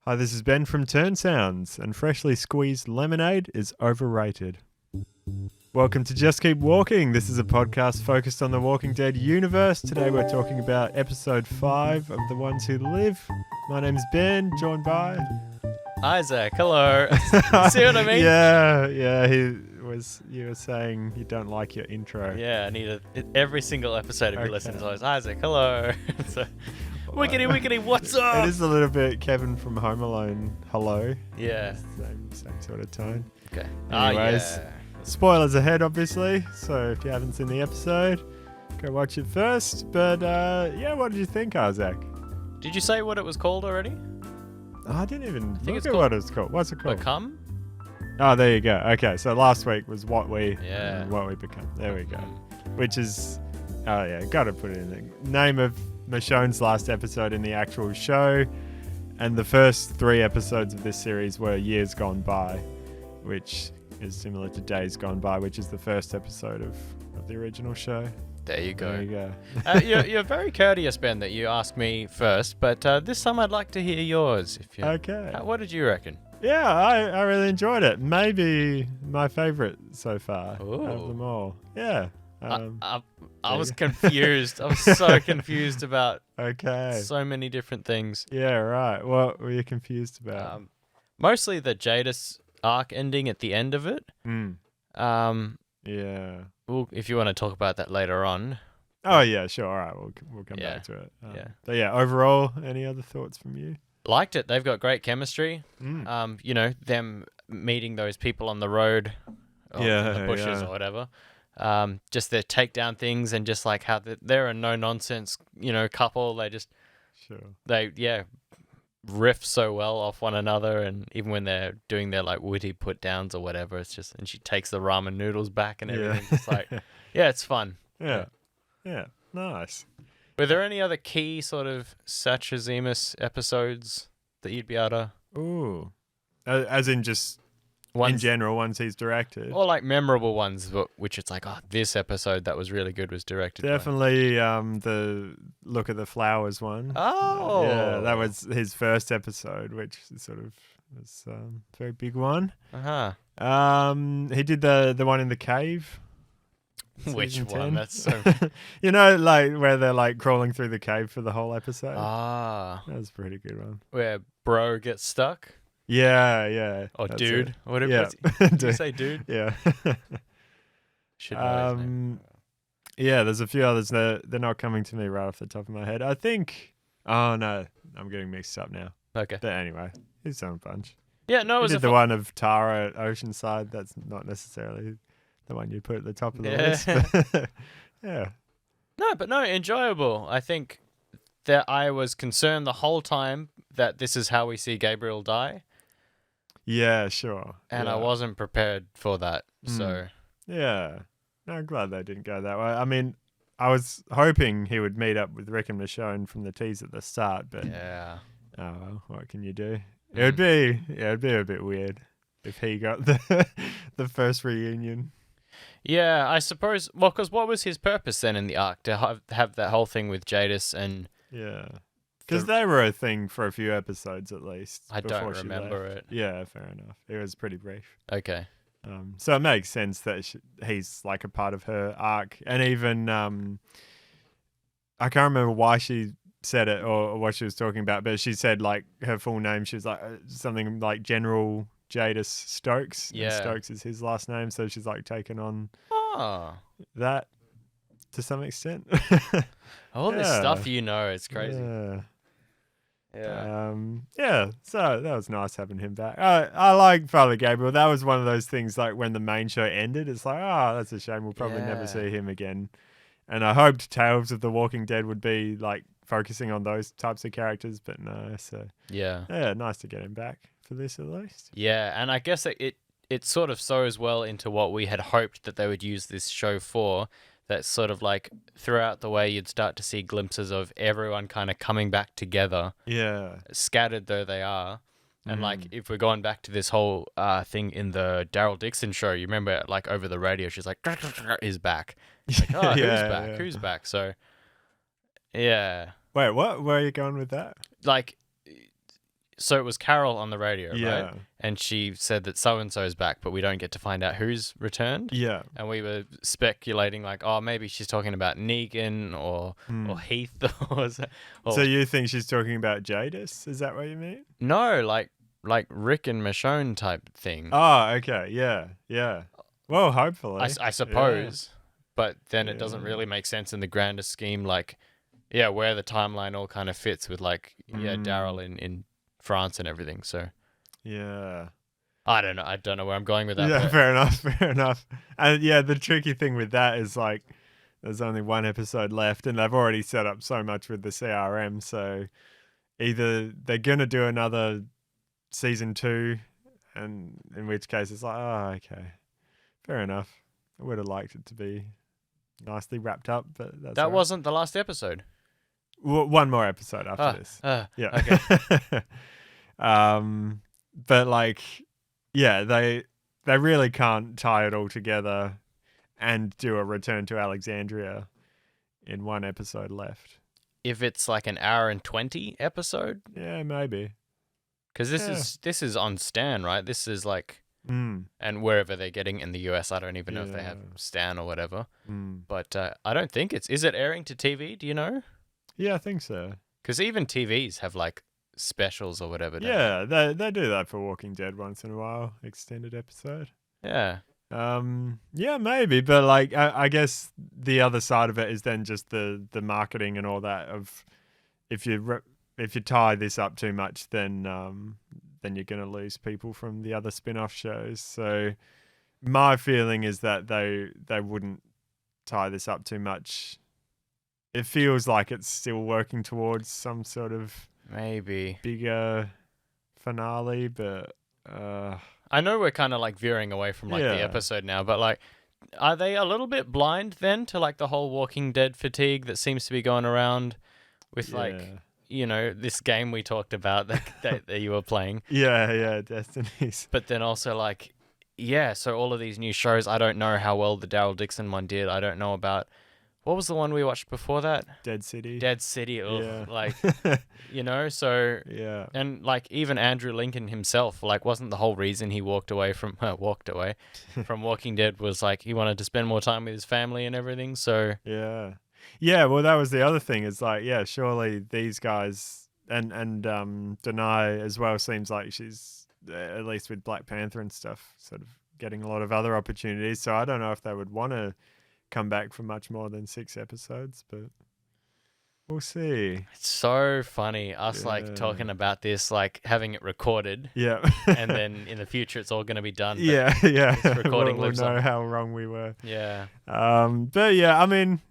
Hi, this is Ben from Turn Sounds, and freshly squeezed lemonade is overrated. Welcome to Just Keep Walking. This is a podcast focused on the Walking Dead universe. Today we're talking about episode 5 of The Ones Who Live. My name's Ben, joined by... Isaac, hello. See what I mean? Yeah, you were saying you don't like your intro. Yeah, I need every single episode of you listen to Isaac, hello. So, wickety, what's up? It is a little bit Kevin from Home Alone, hello. Yeah. Same sort of tone. Okay. Anyways, Yeah. spoilers ahead, obviously. So if you haven't seen the episode, go watch it first. But what did you think, Isaac? Did you say what it was called already? I didn't even think look it's at called what it's called. What's it called? Become? Oh, there you go. Okay, so last week was what we become. There we go. Which is, got to put it in the name of Michonne's last episode in the actual show. And the first 3 episodes of this series were Years Gone By, which is similar to Days Gone By, which is the first episode of the original show. There you go. There you go. You're very courteous, Ben, that you asked me first, but this time I'd like to hear yours. Okay. What did you reckon? Yeah, I really enjoyed it. Maybe my favorite so far Ooh. of them all. Yeah. I was confused. I was so confused about so many different things. Yeah, right. What were you confused about? Mostly the Jadis arc ending at the end of it. Yeah. Well, if you want to talk about that later on. Oh, yeah, sure. All right, we'll come back to it. But yeah, overall, any other thoughts from you? Liked it. They've got great chemistry. Them meeting those people on the road, in the bushes or whatever. Just their takedown things and just like how they're a no nonsense, couple. They riff so well off one another, and even when they're doing their like witty put downs or whatever, it's just, and she takes the ramen noodles back and everything. It's like, it's fun. Yeah, nice. Were there any other key sort of Satrazemus episodes that you'd be able to? Ooh, as in just in general, ones he's directed, or like memorable ones, which it's like, this episode that was really good was directed. Definitely, the Look at the Flowers one. Oh, yeah, that was his first episode, which sort of was a very big one. He did the one in the cave. Which one? 10. That's so. Like where they're like crawling through the cave for the whole episode. That was a pretty good one. Where bro gets stuck. Yeah. Or dude. It. What did you say, dude? Yeah. Should know his name. Yeah, there's a few others that they're not coming to me right off the top of my head. I think. Oh no, I'm getting mixed up now. Okay. But anyway, he's done a bunch. Yeah, no, it was the one of Tara at Oceanside. That's not necessarily the one you put at the top of the list. But yeah. No, enjoyable. I think that I was concerned the whole time that this is how we see Gabriel die. Yeah, sure. And I wasn't prepared for that. So yeah. No, I'm glad they didn't go that way. I mean, I was hoping he would meet up with Rick and Michonne from the tease at the start, but what can you do? It'd be a bit weird if he got the first reunion. Yeah, I suppose. Well, because what was his purpose then in the arc? To have that whole thing with Jadis and... Yeah. Because they were a thing for a few episodes at least. I don't remember it. Yeah, fair enough. It was pretty brief. Okay. So it makes sense that he's like a part of her arc. And even... I can't remember why she said it or what she was talking about, but she said like her full name. She was like something like General Jadis Stokes. Yeah. And Stokes is his last name, so she's like taken on that to some extent. All this stuff, it's crazy. Yeah. So that was nice having him back. I like Father Gabriel. That was one of those things like when the main show ended, it's like, that's a shame. We'll probably never see him again. And I hoped Tales of the Walking Dead would be like focusing on those types of characters, but no. So yeah, nice to get him back for this at least. Yeah, and I guess it sort of sews well into what we had hoped that they would use this show for. That sort of like throughout the way you'd start to see glimpses of everyone kind of coming back together. Yeah. Scattered though they are. And like if we're going back to this whole thing in the Daryl Dixon show, you remember like over the radio, she's like, is back. Like, who's back? Yeah. Who's back? So, yeah. Wait, what? Where are you going with that? Like, So it was Carol on the radio, Yeah. right? And she said that so-and-so's back, but we don't get to find out who's returned. Yeah. And we were speculating like, oh, maybe she's talking about Negan or Heath or So you think she's talking about Jadis? Is that what you mean? No, like Rick and Michonne type thing. Oh, okay. Yeah. Yeah. Well, hopefully. I suppose. But then it doesn't really make sense in the grander scheme, like, yeah, where the timeline all kind of fits with, like, Daryl in France and everything. So, yeah, I don't know where I'm going with that. Yeah, fair enough. And yeah, the tricky thing with that is like, there's only one episode left, and they've already set up so much with the CRM. So either they're gonna do another season 2, and in which case it's like, oh, okay, fair enough. I would have liked it to be nicely wrapped up, but that wasn't the last episode. One more episode after this. Yeah. Okay. But like, yeah, they really can't tie it all together and do a return to Alexandria in one episode left. If it's like an hour and 20 episode, yeah, maybe. Because this is on Stan, right? This is like, and wherever they're getting in the US, I don't even know if they have Stan or whatever. But I don't think is it airing to TV? Do you know? Yeah, I think so. Because even TVs have like specials or whatever. Yeah, they do that for Walking Dead once in a while, extended episode. Yeah. Yeah, maybe, but like I guess the other side of it is then just the marketing and all that of if you tie this up too much, then you're gonna lose people from the other spin-off shows. So my feeling is that they wouldn't tie this up too much. It feels like it's still working towards some sort of maybe bigger finale, but I know we're kind of like veering away from like the episode now, but like, are they a little bit blind then to like the whole Walking Dead fatigue that seems to be going around with like, you know, this game we talked about that you were playing? Yeah, Destinies. But then also like, so all of these new shows, I don't know how well the Daryl Dixon one did. I don't know about, what was the one we watched before that? Dead City. Like, you know, so... Yeah. And, like, even Andrew Lincoln himself, like, wasn't the whole reason he walked away from Walking Dead was, like, he wanted to spend more time with his family and everything, so... Yeah. Yeah, well, that was the other thing. It's like, yeah, surely these guys... And Denai as well seems like she's, at least with Black Panther and stuff, sort of getting a lot of other opportunities, so I don't know if they would want to come back for much more than 6 episodes, but we'll see. It's so funny us like talking about this, like having it recorded, and then in the future it's all going to be done. But recording we'll know how wrong we were. But yeah, I mean,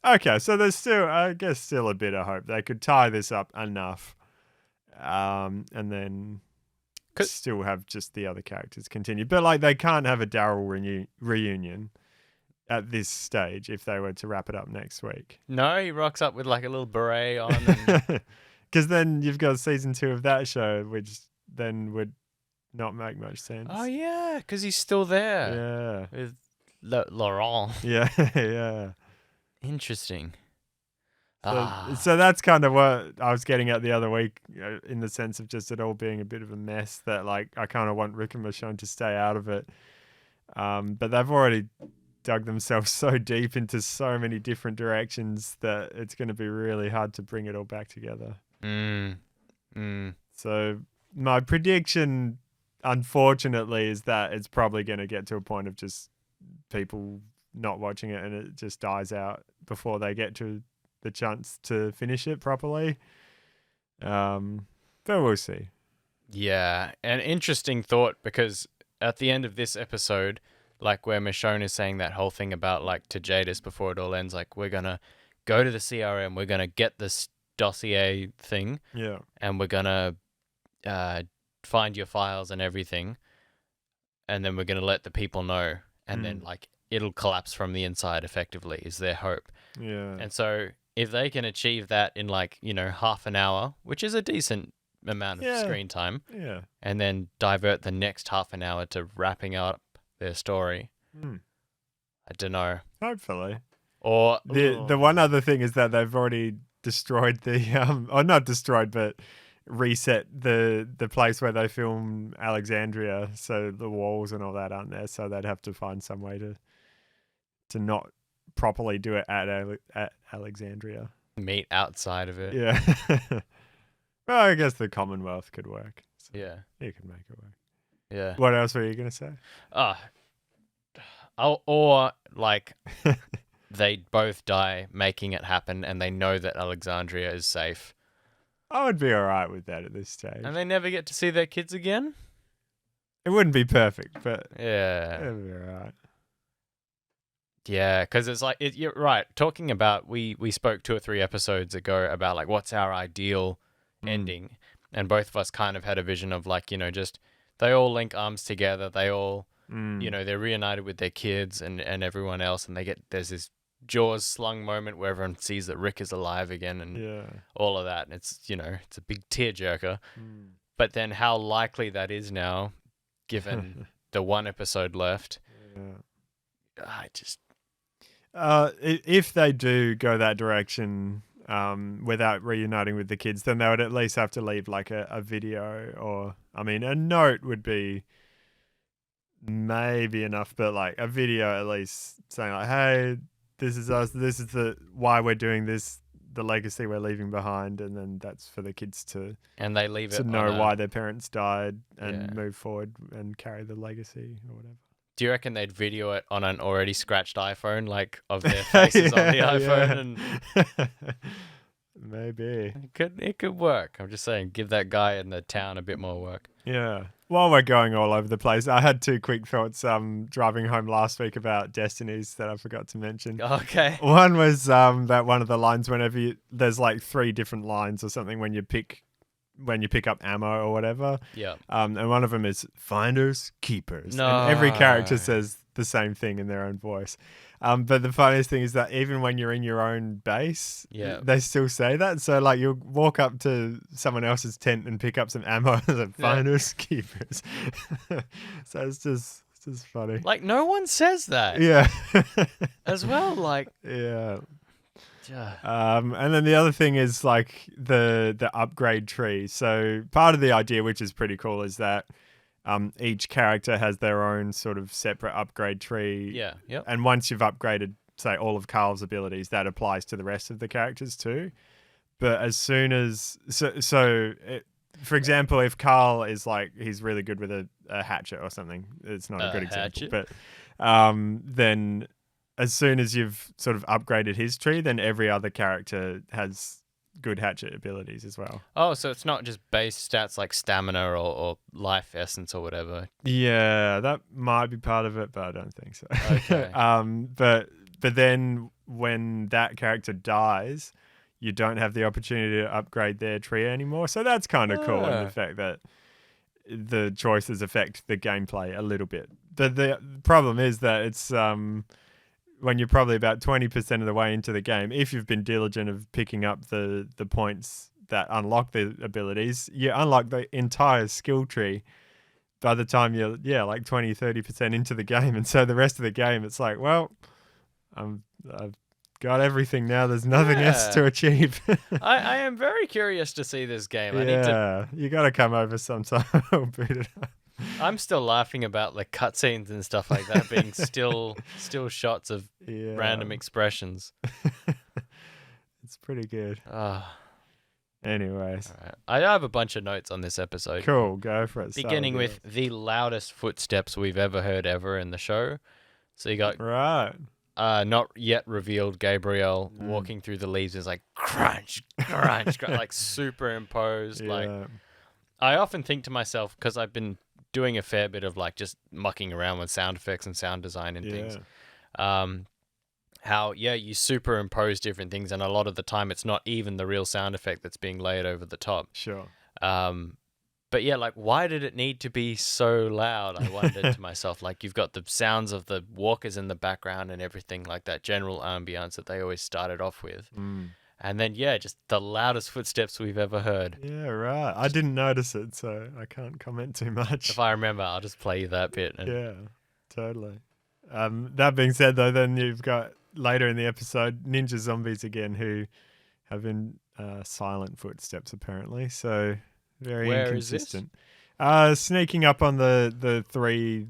okay, so there's still, I guess, still a bit of hope they could tie this up enough, and then still have just the other characters continue. But like, they can't have a Daryl reunion at this stage if they were to wrap it up next week. No, he rocks up with like a little beret on. Because then you've got season 2 of that show, which then would not make much sense. Oh, yeah, because he's still there. Yeah. With Laurent. Yeah. Interesting. So that's kind of what I was getting at the other week, in the sense of just it all being a bit of a mess, that like I kind of want Rick and Michonne to stay out of it. But they've already dug themselves so deep into so many different directions that it's going to be really hard to bring it all back together. So my prediction, unfortunately, is that it's probably going to get to a point of just people not watching it and it just dies out before they get to the chance to finish it properly. But we'll see. Yeah, an interesting thought, because at the end of this episode, like where Michonne is saying that whole thing about like to Jadis before it all ends, like we're going to go to the CRM, we're going to get this dossier thing, and we're going to find your files and everything, and then we're going to let the people know, and then like it'll collapse from the inside effectively is their hope. Yeah. And so if they can achieve that in like, you know, half an hour, which is a decent amount of screen time, and then divert the next half an hour to wrapping up their story, I don't know. Hopefully. Or the one other thing is that they've already destroyed the or not destroyed, but reset the place where they film Alexandria, so the walls and all that aren't there. So they'd have to find some way to not properly do it at Alexandria. Meet outside of it. Yeah. Well, I guess the Commonwealth could work. So yeah, you could make it work. Yeah. What else were you gonna say? Or like they both die making it happen, and they know that Alexandria is safe. I would be all right with that at this stage. And they never get to see their kids again? It wouldn't be perfect, but yeah, it'd be all right. Yeah, because it's like you're right. Talking about we spoke 2 or 3 episodes ago about like what's our ideal ending, and both of us kind of had a vision of like, just they all link arms together. They all, they're reunited with their kids and everyone else, and there's this jaws slung moment where everyone sees that Rick is alive again and all of that. And it's, it's a big tearjerker. But then how likely that is now, given the 1 episode left. If they do go that direction without reuniting with the kids, then they would at least have to leave like a video, or a note would be maybe enough, but like a video at least saying like, hey, this is us, this is why we're doing this, the legacy we're leaving behind, and then that's for the kids to know why their parents died and move forward and carry the legacy or whatever. Do you reckon they'd video it on an already scratched iPhone, like of their faces on the iPhone? And maybe it could work. I'm just saying, give that guy in the town a bit more work. Yeah. While we're going all over the place, I had 2 quick thoughts driving home last week about Destinies that I forgot to mention. Okay. One was that one of the lines, whenever there's like 3 different lines or something when you pick up ammo or whatever. Yeah. And one of them is finders, keepers. No. And every character says the same thing in their own voice. But the funniest thing is that even when you're in your own base, they still say that. So like you'll walk up to someone else's tent and pick up some ammo and finders, keepers. So it's just funny. Like no one says that. Yeah. As well, like. Yeah. And then the other thing is like the upgrade tree. So part of the idea, which is pretty cool, is that each character has their own sort of separate upgrade tree. Yeah. Yep. And once you've upgraded, say, all of Carl's abilities, that applies to the rest of the characters too. But as soon as for example, if Carl is like he's really good with a hatchet or something, it's not a good example, but then as soon as you've sort of upgraded his tree, then every other character has good hatchet abilities as well. Oh, so it's not just base stats like stamina or life essence or whatever. Yeah, that might be part of it, but I don't think so. Okay. But then when that character dies, you don't have the opportunity to upgrade their tree anymore. So that's kind of cool in the fact that the choices affect the gameplay a little bit. But the problem is that it's when you're probably about 20% of the way into the game, if you've been diligent of picking up the points that unlock the abilities, you unlock the entire skill tree by the time you're, like 20, 30% into the game. And so the rest of the game, it's like, well, I've got everything now. There's nothing else to achieve. I am very curious to see this game. You got to come over sometime. I'll boot it up. I'm still laughing about the cutscenes and stuff like that being still shots of random expressions. It's pretty good. Anyways. All right. I have a bunch of notes on this episode. Cool, go for it. Beginning with the loudest footsteps we've ever heard in the show. So you got not yet revealed Gabriel walking through the leaves is like crunch, crunch, crunch, like superimposed. Yeah. Like I often think to myself, because I've been doing a fair bit of like just mucking around with sound effects and sound design and things. How you superimpose different things, and a lot of the time it's not even the real sound effect that's being laid over the top. Sure. But yeah, like why did it need to be so loud? I wondered to myself. Like you've got the sounds of the walkers in the background and everything, like that general ambience that they always started off with. And then, just the loudest footsteps we've ever heard. Yeah, right. I didn't notice it, so I can't comment too much. If I remember, I'll just play you that bit. Yeah, totally. That being said, though, then you've got later in the episode ninja zombies again who have been silent footsteps, apparently. So Very Where inconsistent. Sneaking up on the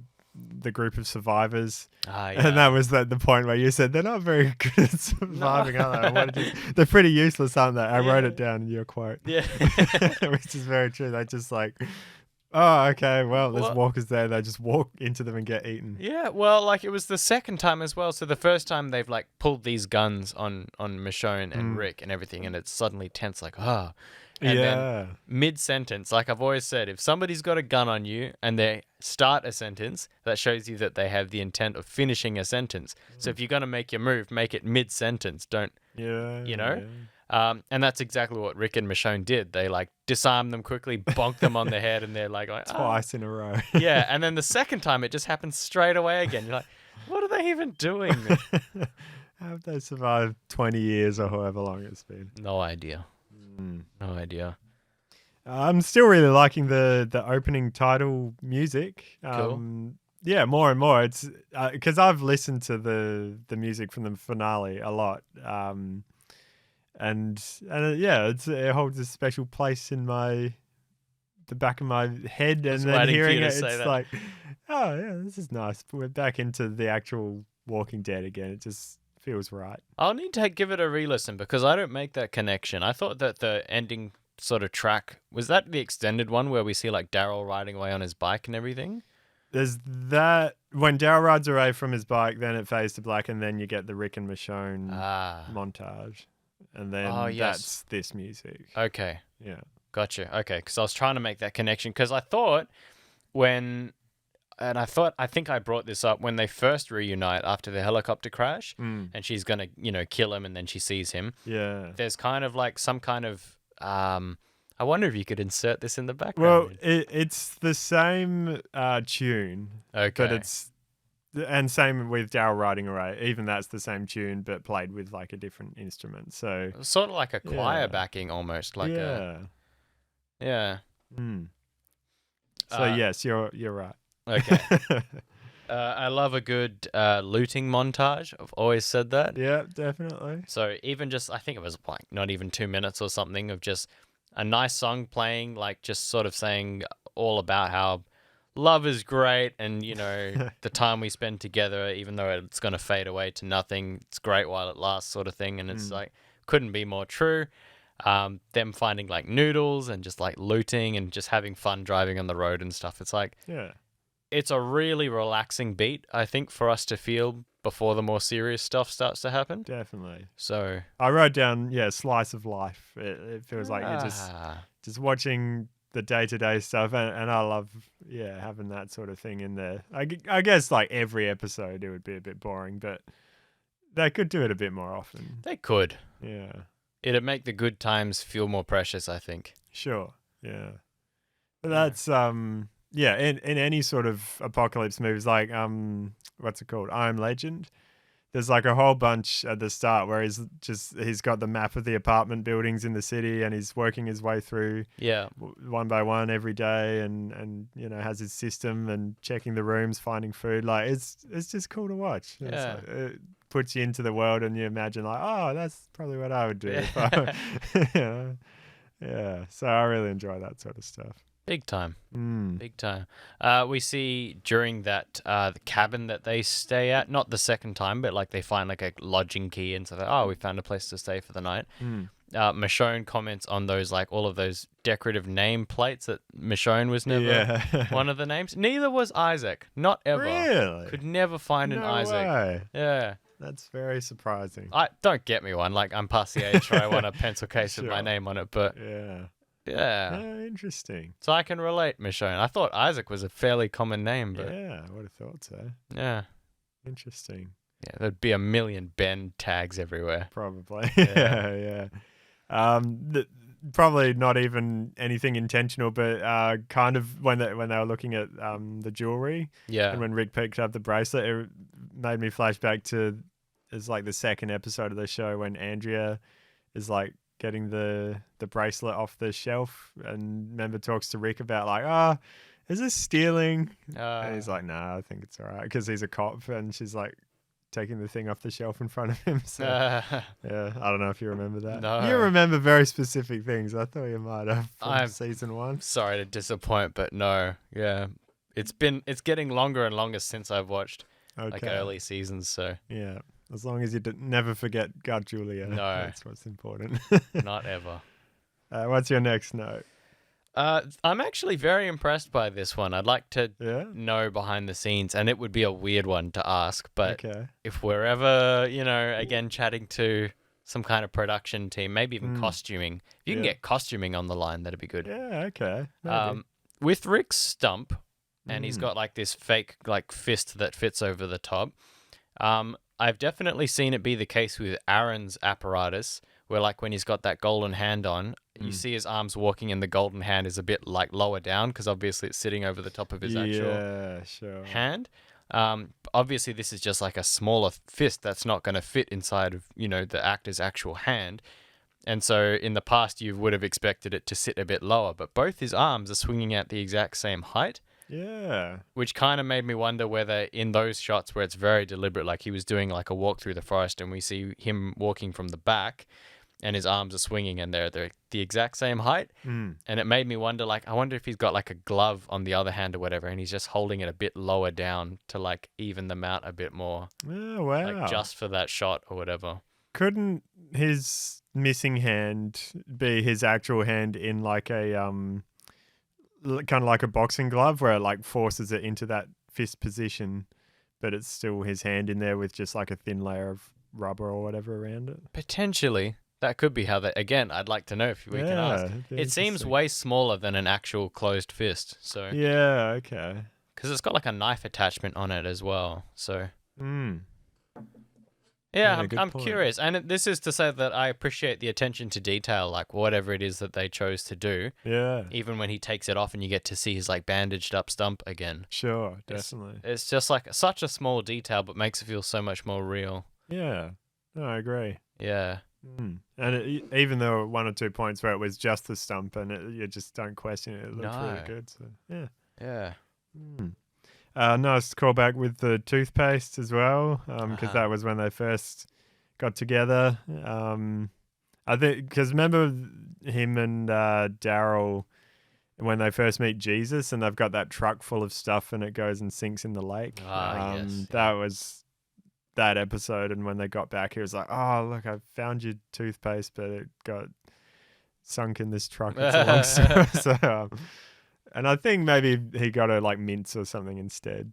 group of survivors. Yeah. And that was the point where you said they're not very good at surviving, are they? They're pretty useless, aren't they? I wrote it down in your quote. Yeah. Which is very true. They just like, oh, okay, well, there's walkers there. They just walk into them and get eaten. Yeah, well, like it was the second time as well. So the first time they've like pulled these guns on Michonne and Rick and everything, and it's suddenly tense, like, And then mid-sentence, like I've always said, if somebody's got a gun on you and they start a sentence, that shows you that they have the intent of finishing a sentence. So if you're going to make your move, make it mid-sentence. Don't, you know? Yeah. And that's exactly what Rick and Michonne did. They like disarmed them quickly, bonked them on the head, and they're like twice in a row. Yeah, and then the second time it just happens straight away again. You're like, what are they even doing? How have they survived 20 years or however long it's been? No idea. No idea. I'm still really liking the opening title music. Cool. Yeah, more and more. It's because I've listened to the music from the finale a lot. And yeah, it holds a special place in the back of my head, and then hearing it, it's like, oh yeah, this is nice. We're back into the actual Walking Dead again. It just feels right. I'll need to give it a re-listen because I don't make that connection. I thought that the ending sort of track, was that the extended one where we see like Daryl riding away on his bike and everything? There's that when Daryl rides away from his bike, then it fades to black, and then you get the Rick and Michonne montage. And then that's this music. Okay. Yeah. Gotcha. Okay, because I was trying to make that connection because I thought I think I brought this up when they first reunite after the helicopter crash, and she's gonna, kill him, and then she sees him. Yeah. There's kind of like some kind of I wonder if you could insert this in the background. Well, it's the same tune. Okay. But and same with Daryl riding away. Even that's the same tune, but played with like a different instrument. So sort of like a choir backing, almost like yeah. So yes, you're right. Okay. I love a good looting montage. I've always said that. Yeah, definitely. So even just, I think it was like not even 2 minutes or something of just a nice song playing, like just sort of saying all about how love is great, and the time we spend together, even though it's going to fade away to nothing, it's great while it lasts, sort of thing. And it's like, couldn't be more true. Them finding like noodles and just like looting and just having fun driving on the road and stuff. It's like, it's a really relaxing beat, I think, for us to feel before the more serious stuff starts to happen. Definitely. So I wrote down, slice of life. It feels like you're just watching the day-to-day stuff, and I love having that sort of thing in there. I guess like every episode it would be a bit boring, but they could do it a bit more often. They could. Yeah. It'd make the good times feel more precious, I think. Sure. Yeah. But that's in any sort of apocalypse movies, like what's it called? I Am Legend. There's like a whole bunch at the start where he's got the map of the apartment buildings in the city, and he's working his way through one by one every day, and has his system and checking the rooms, finding food. Like it's just cool to watch. Yeah. It puts you into the world, and you imagine like, oh, that's probably what I would do. Yeah. So I really enjoy that sort of stuff. Big time. Big time. We see during that the cabin that they stay at, not the second time, but like they find like a lodging key, and so they're, we found a place to stay for the night. Michonne comments on those, like all of those decorative name plates that Michonne was never one of the names. Neither was Isaac. Not ever. Really? Could never find an Isaac. Way. Yeah. That's very surprising. Don't get me one. Like I'm past the age where I want a pencil case with my name on it, but yeah, interesting. So I can relate, Michonne. I thought Isaac was a fairly common name, but I would have thought so. Yeah. Interesting. Yeah, there'd be a million Ben tags everywhere. Probably. Yeah. Probably not even anything intentional, but kind of when they were looking at the jewelry. Yeah. And when Rick picked up the bracelet, it made me flash back to it's like the second episode of the show when Andrea is like getting the bracelet off the shelf, and Member talks to Rick about like, is this stealing? And he's like, no, I think it's all right, because he's a cop, and she's like, taking the thing off the shelf in front of him. So, yeah, I don't know if you remember that. No. You remember very specific things. I thought you might have from season 1. Sorry to disappoint, but no. Yeah. It's getting longer and longer since I've watched like early seasons, so. Yeah. As long as you never forget God Julia. No. That's what's important. Not ever. What's your next note? I'm actually very impressed by this one. I'd like to know behind the scenes, and it would be a weird one to ask, but if we're ever, again, chatting to some kind of production team, maybe even costuming, if you can get costuming on the line, that'd be good. Yeah, okay. With Rick's stump, and he's got like this fake like fist that fits over the top, I've definitely seen it be the case with Aaron's apparatus, where like when he's got that golden hand on, you see his arms walking and the golden hand is a bit like lower down because obviously it's sitting over the top of his actual hand. Obviously this is just like a smaller fist that's not going to fit inside of, the actor's actual hand. And so in the past you would have expected it to sit a bit lower, but both his arms are swinging at the exact same height. Yeah. Which kind of made me wonder whether in those shots where it's very deliberate, like he was doing like a walk through the forest and we see him walking from the back, and his arms are swinging and they're the exact same height. And it made me wonder, like, I wonder if he's got like a glove on the other hand or whatever, and he's just holding it a bit lower down to like even them out a bit more. Oh, wow. Like just for that shot or whatever. Couldn't his missing hand be his actual hand in like a, kind of like a boxing glove where it like forces it into that fist position, but it's still his hand in there with just like a thin layer of rubber or whatever around it? Potentially. That could be how they... Again, I'd like to know if we can ask. It seems way smaller than an actual closed fist, so... Yeah, okay. Because it's got like a knife attachment on it as well, so... Yeah, I'm curious. And this is to say that I appreciate the attention to detail, like whatever it is that they chose to do. Yeah. Even when he takes it off and you get to see his like bandaged up stump again. Sure, definitely. It's just like such a small detail, but makes it feel so much more real. Yeah. No, I agree. Yeah. And even though 1 or 2 points where it was just the stump and you just don't question it, it looks really good. So yeah. Nice callback with the toothpaste as well, because that was when they first got together. I think because remember him and Daryl when they first meet Jesus and they've got that truck full of stuff and it goes and sinks in the lake. Yes. That was that episode, and when they got back he was like, oh look, I found your toothpaste but it got sunk in this truck. It's a long story. So, and I think maybe he got her like mints or something instead.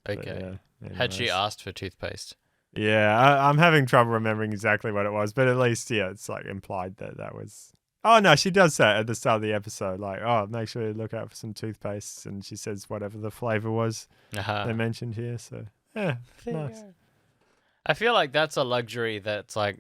Had she asked for toothpaste? Yeah, I'm having trouble remembering exactly what it was, but at least it's like implied that was... Oh no, she does say it at the start of the episode, like, oh, make sure you look out for some toothpaste, and she says whatever the flavor was they mentioned here. So yeah, nice. I feel like that's a luxury that's like,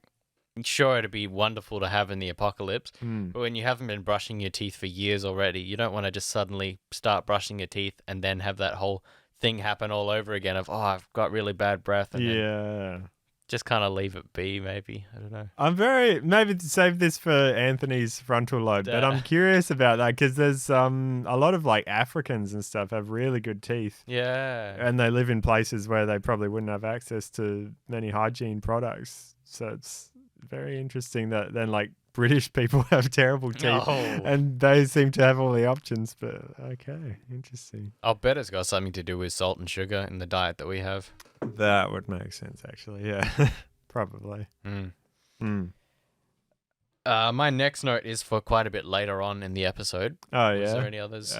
sure, it'd be wonderful to have in the apocalypse, but when you haven't been brushing your teeth for years already, you don't want to just suddenly start brushing your teeth and then have that whole thing happen all over again of, oh, I've got really bad breath. And just kind of leave it be, maybe. I don't know. Maybe to save this for Anthony's frontal lobe, but I'm curious about that because there's a lot of like Africans and stuff have really good teeth. Yeah. And they live in places where they probably wouldn't have access to many hygiene products. So it's very interesting that then like British people have terrible teeth and they seem to have all the options, but okay, interesting. I'll bet it's got something to do with salt and sugar in the diet that we have. That would make sense, actually. Yeah, probably. My next note is for quite a bit later on in the episode. Oh, yeah. Is there any others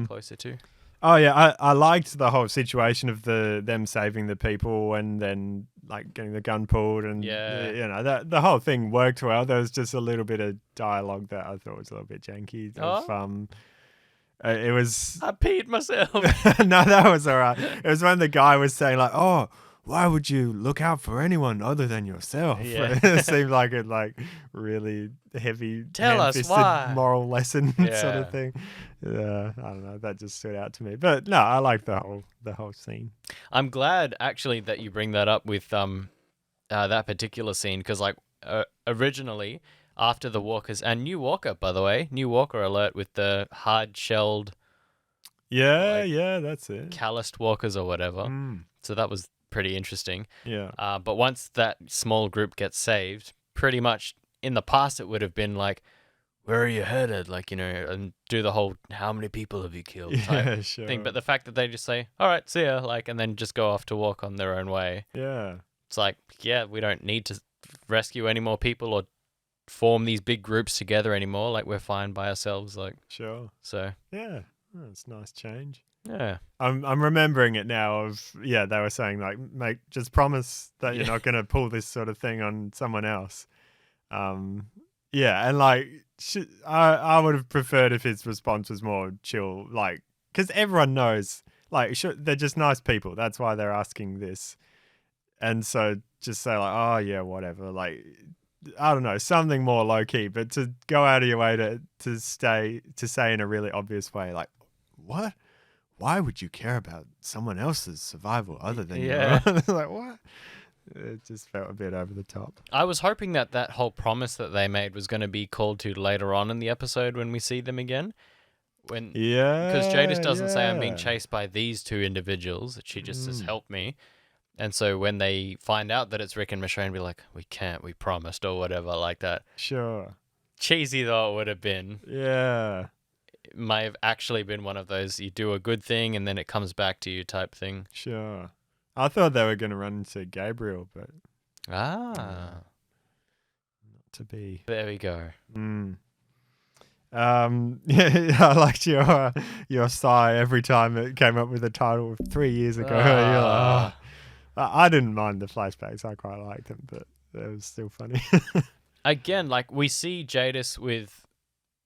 closer to? Oh, yeah. I liked the whole situation of them saving the people and then like getting the gun pulled and the whole thing worked well. There was just a little bit of dialogue that I thought was a little bit janky. It was... I peed myself. No, that was all right. It was when the guy was saying like, oh, why would you look out for anyone other than yourself? Yeah. It seemed like it like really heavy, tell us why, moral lesson sort of thing. Yeah, I don't know. That just stood out to me. But no, I like the whole scene. I'm glad actually that you bring that up with that particular scene because like originally after the walkers and New Walker, by the way, New Walker alert with the hard-shelled, that's it, calloused walkers or whatever. So that was pretty interesting. Yeah. But once that small group gets saved, pretty much in the past it would have been like, where are you headed? Like, and do the whole, how many people have you killed type thing. But the fact that they just say, all right, see ya, like, and then just go off to walk on their own way. Yeah. It's like, yeah, we don't need to rescue any more people or form these big groups together anymore. Like, we're fine by ourselves. Like, sure. So. Yeah. That's a nice change. Yeah. I'm remembering it now they were saying like, mate, just promise that you're not going to pull this sort of thing on someone else. Yeah. And like, I would have preferred if his response was more chill, like, because everyone knows, like, they're just nice people. That's why they're asking this. And so just say like, oh yeah, whatever. Like, I don't know, something more low key, but to go out of your way to say in a really obvious way, like, what? Why would you care about someone else's survival other than your own? Like, what? It just felt a bit over the top. I was hoping that whole promise that they made was going to be called to later on in the episode when we see them again. Because Jadis doesn't say, I'm being chased by these two individuals. She just says, help me. And so when they find out that it's Rick and Michonne, be like, we promised or whatever like that. Sure. Cheesy though it would have been. Yeah. It may have actually been one of those, you do a good thing and then it comes back to you type thing. Sure. I thought they were going to run into Gabriel, but... Not to be. There we go. Yeah, I liked your sigh every time it came up with a title 3 years ago. You're like, I didn't mind the flashbacks. I quite liked them, but it was still funny. Again, like we see Jadis with...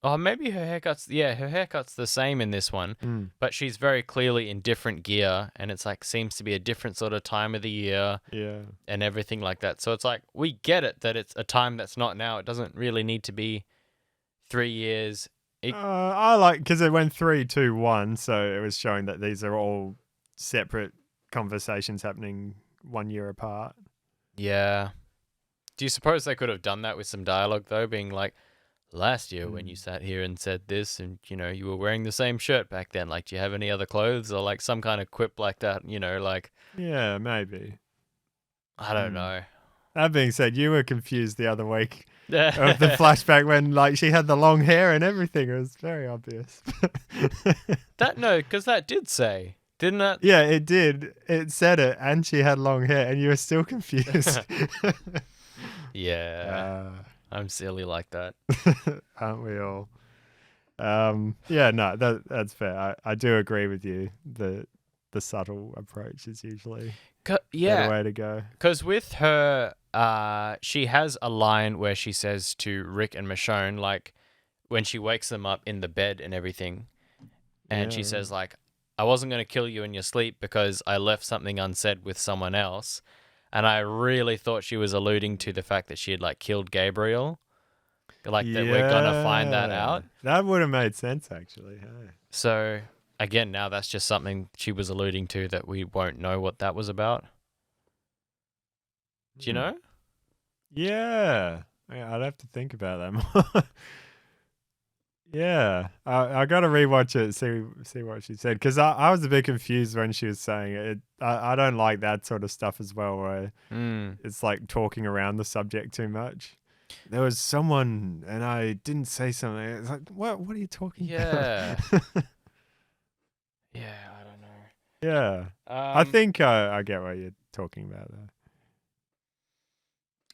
Oh, maybe her haircut's the same in this one, but she's very clearly in different gear, and it's like seems to be a different sort of time of the year, and everything like that. So it's like we get it that it's a time that's not now. It doesn't really need to be 3 years. I like because it went 3, 2, 1, so it was showing that these are all separate conversations happening 1 year apart. Yeah. Do you suppose they could have done that with some dialogue though, being like, last year when you sat here and said this and, you were wearing the same shirt back then, like, do you have any other clothes or like some kind of quip like that, like... Yeah, maybe. I don't know. That being said, you were confused the other week of the flashback when like she had the long hair and everything. It was very obvious. Because that did say, didn't it? Yeah, it did. It said it and she had long hair and you were still confused. Yeah. I'm silly like that. Aren't we all? Yeah, no, that's fair. I do agree with you. The subtle approach is usually the way to go. Because with her, she has a line where she says to Rick and Michonne, like, when she wakes them up in the bed and everything, and she says, like, I wasn't going to kill you in your sleep because I left something unsaid with someone else. And I really thought she was alluding to the fact that she had like killed Gabriel. Like that we're gonna find that out. That would have made sense actually. Hey. So again, now that's just something she was alluding to that we won't know what that was about. Do you know? Yeah. I'd have to think about that more. Yeah, I got to rewatch it, see what she said, because I was a bit confused when she was saying it. I don't like that sort of stuff as well, where it's like talking around the subject too much. There was someone, and I didn't say something. It's like, what are you talking about? Yeah, I don't know. Yeah, I think I get what you're talking about there.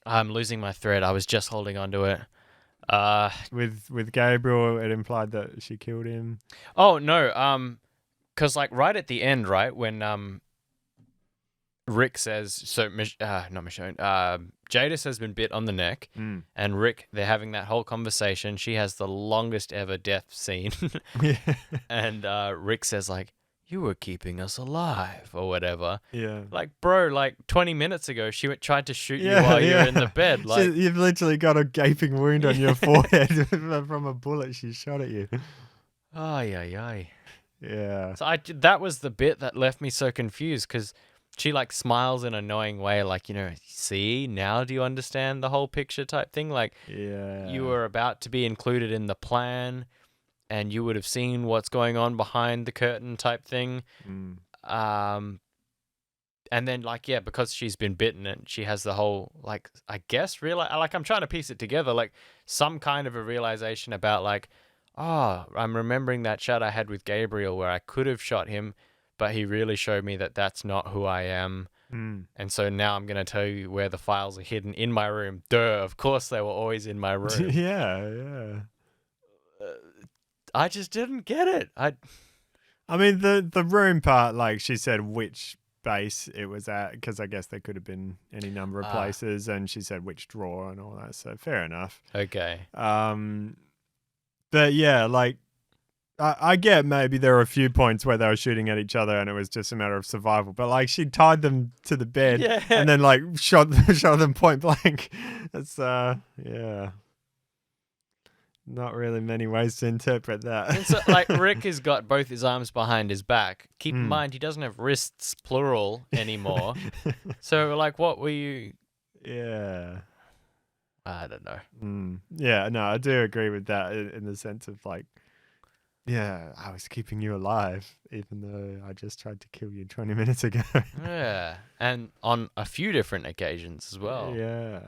I'm losing my thread. I was just holding on to it. With Gabriel, it implied that she killed him. Oh no, because like right at the end, right when Rick says not Michonne, Jadis has been bit on the neck, and Rick, they're having that whole conversation. She has the longest ever death scene, and Rick says like, you were keeping us alive or whatever. Yeah. Like, bro, like 20 minutes ago, she tried to shoot you while you're in the bed. Like, you've literally got a gaping wound on your forehead from a bullet she shot at you. Ay. Yeah. So that was the bit that left me so confused because she like smiles in an annoying way. Like, see, now do you understand the whole picture type thing? Like, you were about to be included in the plan. And you would have seen what's going on behind the curtain type thing. And and then like, yeah, because she's been bitten and she has the whole, like, I guess like I'm trying to piece it together, like some kind of a realization about like, oh, I'm remembering that chat I had with Gabriel where I could have shot him, but he really showed me that that's not who I am. And so now I'm going to tell you where the files are hidden in my room. Duh, of course they were always in my room. Yeah. I just didn't get it. I mean, the room part, like she said which base it was at, because I guess there could have been any number of places, and she said which drawer and all that, so fair enough. Okay. But yeah, like, I get maybe there were a few points where they were shooting at each other and it was just a matter of survival. But like she tied them to the bed and then like shot them point blank. It's yeah, not really many ways to interpret that. And so like Rick has got both his arms behind his back. Keep in mind he doesn't have wrists plural anymore. So like, what were you? Yeah. I don't know. Yeah, no, I do agree with that in the sense of like, yeah, I was keeping you alive, even though I just tried to kill you 20 minutes ago. Yeah, and on a few different occasions as well. Yeah.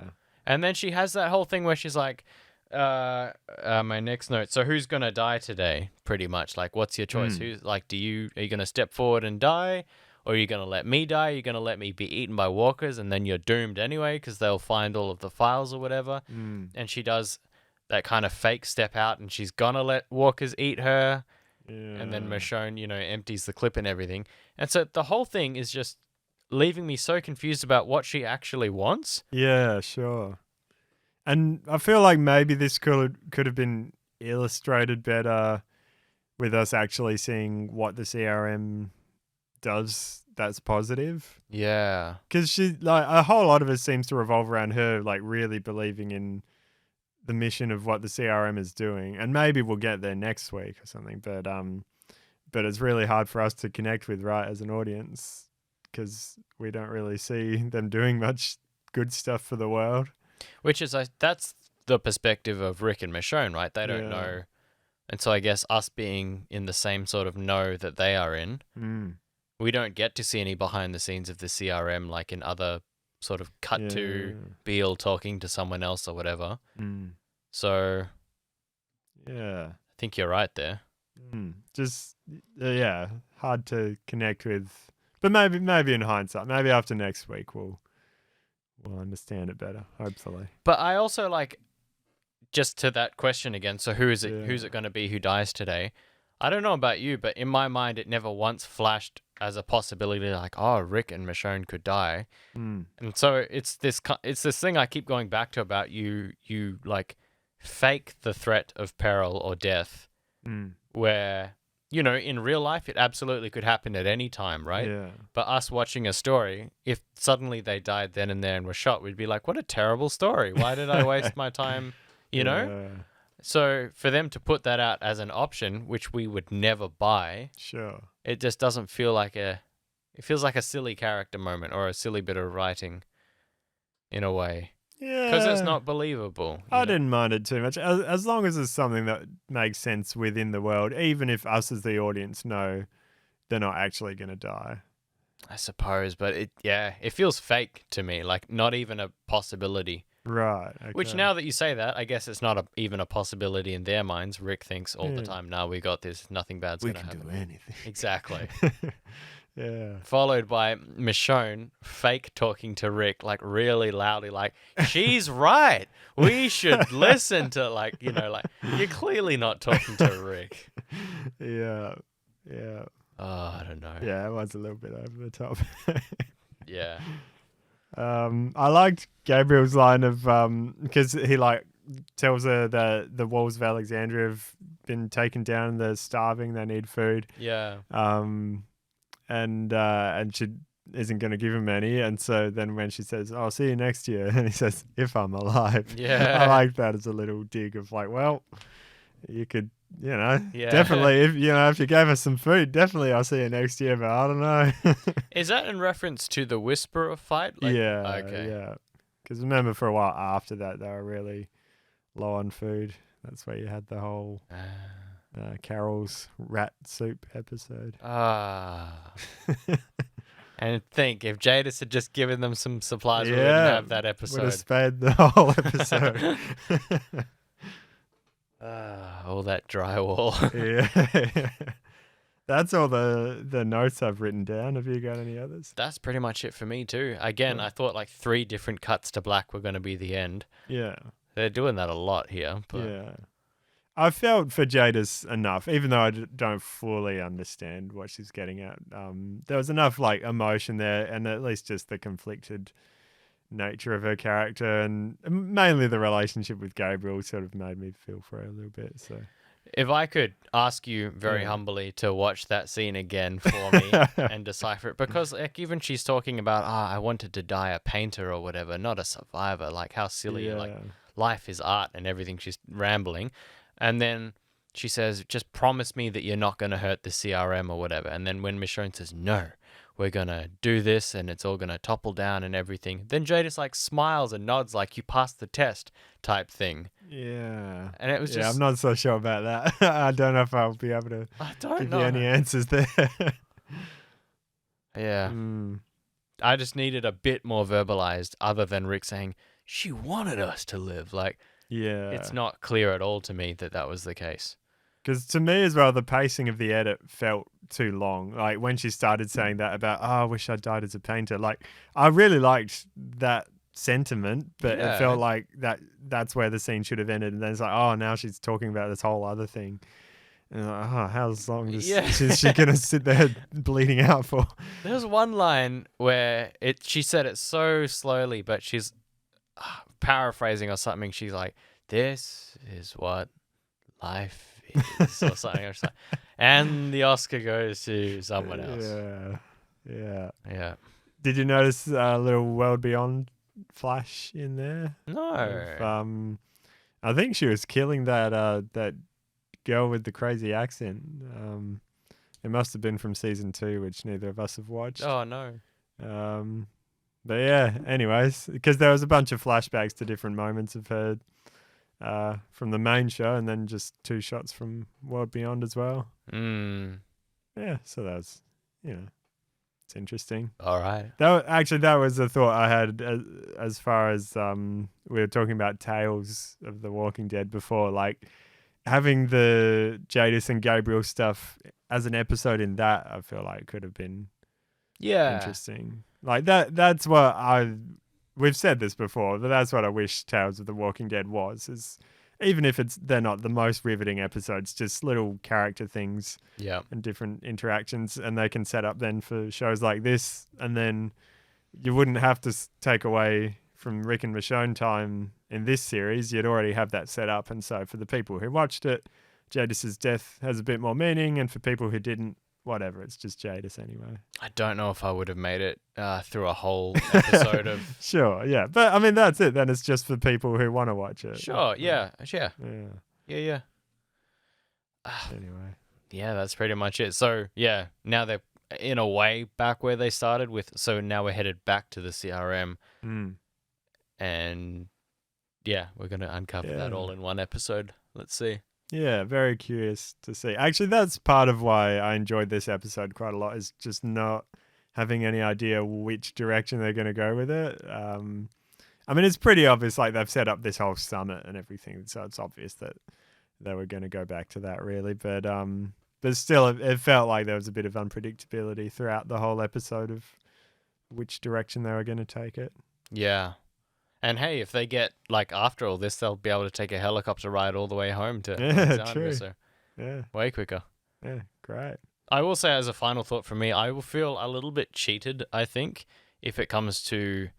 And then she has that whole thing where she's like, my next note, so who's going to die today, pretty much? Like, what's your choice? Who's like, are you going to step forward and die? Or are you going to let me die? Are you going to let me be eaten by walkers and then you're doomed anyway because they'll find all of the files or whatever? And she does that kind of fake step out and she's gonna let walkers eat her. And then Michonne, empties the clip and everything. And so the whole thing is just leaving me so confused about what she actually wants. Yeah, sure. And I feel like maybe this could have been illustrated better with us actually seeing what the CRM does that's positive. Yeah. Because she, like, a whole lot of it seems to revolve around her, like, really believing in the mission of what the CRM is doing, and maybe we'll get there next week or something. But it's really hard for us to connect with, right, as an audience, because we don't really see them doing much good stuff for the world. Which is that's the perspective of Rick and Michonne, right? They don't know, and so I guess us being in the same sort of know that they are in, we don't get to see any behind the scenes of the CRM, like in other sort of cut to Beale talking to someone else or whatever. So, yeah, I think you're right there. Just hard to connect with, but maybe in hindsight, maybe after next week we'll understand it better, hopefully. But I also like, just to that question again. So who is it? Yeah. Who's it going to be who dies today? I don't know about you, but in my mind, it never once flashed as a possibility like, oh, Rick and Michonne could die. And so it's this thing I keep going back to about you like fake the threat of peril or death where, in real life, it absolutely could happen at any time, right? Yeah. But us watching a story, if suddenly they died then and there and were shot, we'd be like, what a terrible story. Why did I waste my time, know? So for them to put that out as an option, which we would never buy, sure, it just doesn't feel like it feels like a silly character moment or a silly bit of writing in a way. Yeah. Because it's not believable. I didn't mind it too much. As long as it's something that makes sense within the world, even if us as the audience know they're not actually going to die. I suppose, but it feels fake to me, like not even a possibility. Right. Okay. Which now that you say that, I guess it's not even a possibility in their minds. Rick thinks all the time, "No, we got this. Nothing bad's going to happen." We can do anything. Exactly. Yeah. Followed by Michonne fake talking to Rick, like really loudly, like, "She's right. We should listen to," like, like you're clearly not talking to Rick. Yeah. Yeah. Oh, I don't know. Yeah, it was a little bit over the top. Yeah. I liked Gabriel's line of because he like tells her that the walls of Alexandria have been taken down, they're starving, they need food. Yeah. And she isn't going to give him any, and so then when she says, "I'll see you next year," and he says, "If I'm alive." Yeah. I like that as a little dig of like, well, you could. Definitely, if you gave us some food, definitely I'll see you next year, but I don't know. Is that in reference to the Whisperer fight? Like, yeah. Okay. Yeah. Because remember, for a while after that, they were really low on food. That's where you had the whole Carol's rat soup episode. And think, if Jadis had just given them some supplies, we wouldn't have that episode. Would have spared the whole episode. All that drywall. Yeah. That's all the notes I've written down. Have you got any others? That's pretty much it for me too. Again, I thought like 3 different cuts to black were going to be the end. Yeah. They're doing that a lot here. But... Yeah. I felt for Jadis enough, even though I don't fully understand what she's getting at. There was enough like emotion there, and at least just the conflicted nature of her character, and mainly the relationship with Gabriel sort of made me feel for her a little bit. So, if I could ask you very humbly to watch that scene again for me and decipher it, because like even she's talking about, I wanted to die a painter or whatever, not a survivor. Like how silly, like life is art and everything. She's rambling. And then she says, just promise me that you're not going to hurt the CRM or whatever. And then when Michonne says, no, we're going to do this and it's all going to topple down and everything, then Jadis like smiles and nods like you passed the test type thing. Yeah. And it was just... Yeah, I'm not so sure about that. I don't know if I'll be able to give you any answers there. Yeah. I just needed a bit more verbalized other than Rick saying, she wanted us to live. Like... Yeah. It's not clear at all to me that was the case. Because to me as well, the pacing of the edit felt too long. Like when she started saying that about, I wish I died as a painter. Like I really liked that sentiment, but it felt like that's where the scene should have ended. And then it's like, oh, now she's talking about this whole other thing. And like, how long is she going to sit there bleeding out for? There's one line where she said it so slowly, but she's... paraphrasing or something, she's like, this is what life is or something. And the Oscar goes to someone else. Yeah. Did you notice a little World Beyond flash in there? No. I think she was killing that girl with the crazy accent. It must have been from season 2, which neither of us have watched. Oh no. But yeah, anyways, because there was a bunch of flashbacks to different moments of her from the main show, and then just 2 shots from World Beyond as well. Yeah, so that was, it's interesting. All right. That was a thought I had as far as we were talking about Tales of the Walking Dead before, like having the Jadis and Gabriel stuff as an episode in that, I feel like could have been interesting. Like that's what we've said this before, but that's what I wish Tales of the Walking Dead was, is even if they're not the most riveting episodes, just little character things and different interactions, and they can set up then for shows like this, and then you wouldn't have to take away from Rick and Michonne time in this series. You'd already have that set up, and so for the people who watched it, Jadis's death has a bit more meaning, and for people who didn't, whatever, it's just Jadis anyway. I don't know if I would have made it through a whole episode of... Sure, yeah. But, I mean, that's it. Then it's just for people who want to watch it. Sure, yeah. Anyway. Yeah, that's pretty much it. So, yeah, now they're, in a way, back where they started with... So now we're headed back to the CRM. And, yeah, we're going to uncover that all in one episode. Let's see. Yeah, very curious to see. Actually, that's part of why I enjoyed this episode quite a lot, is just not having any idea which direction they're going to go with it. I mean, it's pretty obvious, like they've set up this whole summit and everything, so it's obvious that they were going to go back to that, really. But still, it felt like there was a bit of unpredictability throughout the whole episode of which direction they were going to take it. Yeah. And hey, if they get, like, after all this, they'll be able to take a helicopter ride all the way home to Alexandria. So way quicker. Yeah, great. I will say, as a final thought for me, I will feel a little bit cheated, I think, if it comes to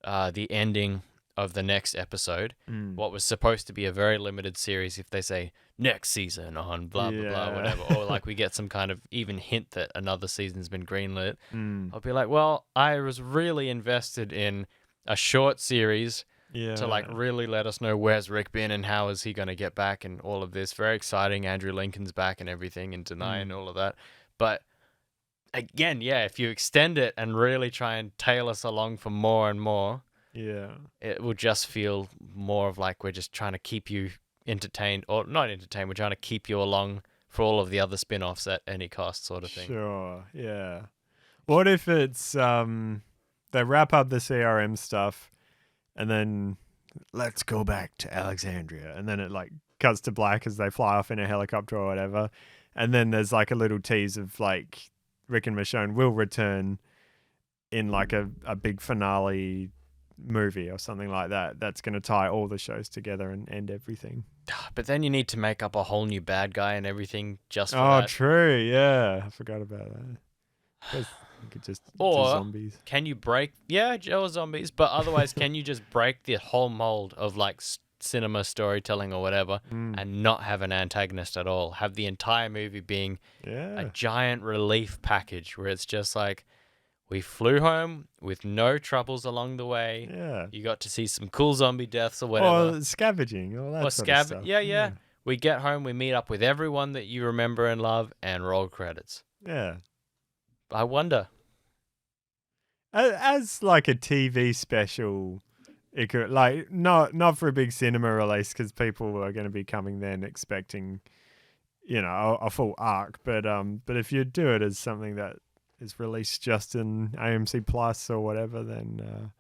the ending of the next episode. What was supposed to be a very limited series, if they say, next season on blah, blah, blah, whatever. Or, like, we get some kind of even hint that another season's been greenlit. I'll be like, well, I was really invested in a short series to like really let us know where's Rick been and how is he going to get back and all of this. Very exciting. Andrew Lincoln's back and everything, and Denai and all of that. But again, if you extend it and really try and tail us along for more and more, it will just feel more of like we're just trying to keep you entertained, or not entertained, we're trying to keep you along for all of the other spin-offs at any cost, sort of thing. Sure, yeah. What if it's they wrap up the CRM stuff, and then let's go back to Alexandria, and then it like cuts to black as they fly off in a helicopter or whatever, and then there's like a little tease of like Rick and Michonne will return in like a big finale movie or something like that. That's going to tie all the shows together and end everything. But then you need to make up a whole new bad guy and everything just for that. Oh, true. Yeah, I forgot about that. You could just do zombies. Can you break? Yeah, zombies. But otherwise, can you just break the whole mold of like cinema storytelling or whatever, and not have an antagonist at all? Have the entire movie being a giant relief package where it's just like, we flew home with no troubles along the way. Yeah. You got to see some cool zombie deaths or whatever. Or scavenging, all that sort of stuff. Yeah. We get home, we meet up with everyone that you remember and love, and roll credits. Yeah. I wonder. As like a TV special, it could like not for a big cinema release because people are going to be coming then expecting, a full arc. But if you do it as something that is released just in AMC Plus or whatever, then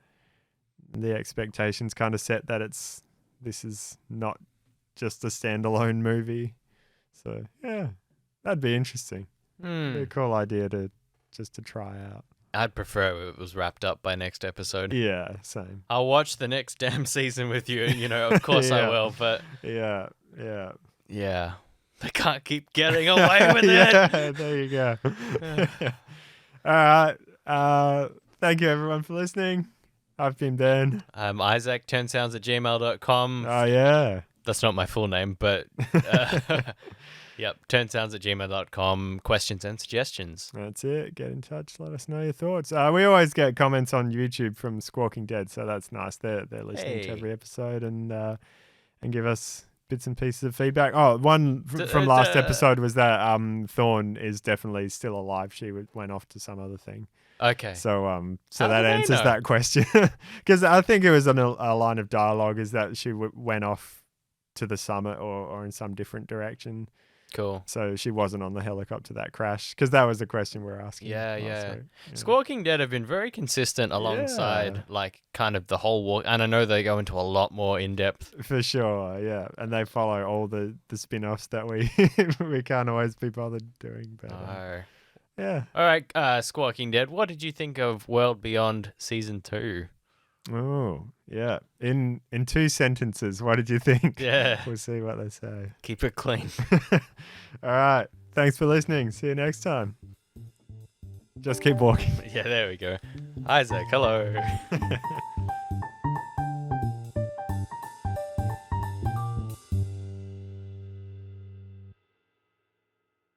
the expectations kind of set that this is not just a standalone movie. So yeah, that'd be interesting. Be a cool idea to try out. I'd prefer if it was wrapped up by next episode. Yeah, same. I'll watch the next damn season with you. Of course I will. But yeah. They can't keep getting away with it. Yeah, there you go. All right. Thank you everyone for listening. I've been Ben. I'm Isaac. Turnsounds@gmail.com. Oh yeah. That's not my full name, but yep. Turnsounds@gmail.com. Questions and suggestions. That's it. Get in touch. Let us know your thoughts. We always get comments on YouTube from Squawking Dead, so that's nice. They're listening to every episode and give us bits and pieces of feedback. Oh, one from last episode was that Thorn is definitely still alive. She went off to some other thing. Okay. So that answers that question. Because I think it was on a line of dialogue is that she went off to the summit or in some different direction. Cool. So she wasn't on the helicopter that crashed because that was the question we were asking. Yeah. Squawking Dead have been very consistent alongside like kind of the whole walk, and I know they go into a lot more in depth. For sure, yeah, and they follow all the spin-offs that we we can't always be bothered doing. But yeah. All right, Squawking Dead. What did you think of World Beyond Season 2? Oh, yeah. In 2 sentences, what did you think? Yeah. We'll see what they say. Keep it clean. All right. Thanks for listening. See you next time. Just keep walking. Yeah, there we go. Isaac, hello.